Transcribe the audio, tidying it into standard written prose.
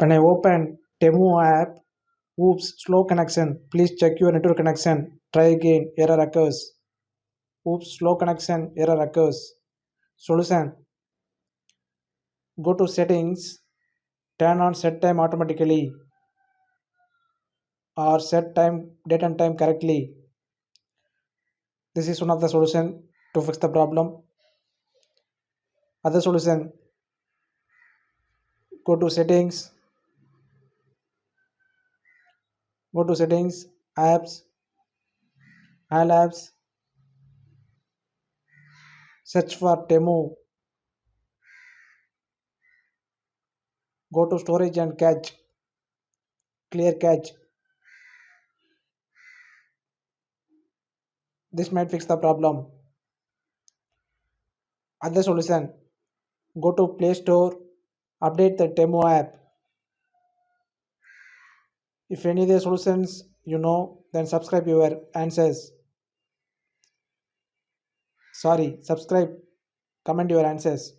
When I open Temu app, oops, slow connection. Please check your network connection. Try again. Error occurs. Oops, slow connection. Error occurs. Solution. Go to settings. Turn on set time automatically or set time, date and time correctly. This is one of the solution to fix the problem. Other solution. Go to settings. Go to settings. Apps. All apps. Search for Temu. Go to storage and cache. Clear cache. This might fix the problem. Other solution. Go to Play Store. Update the Temu app. If any of the solutions you know, then subscribe your answers. Sorry, subscribe, comment your answers.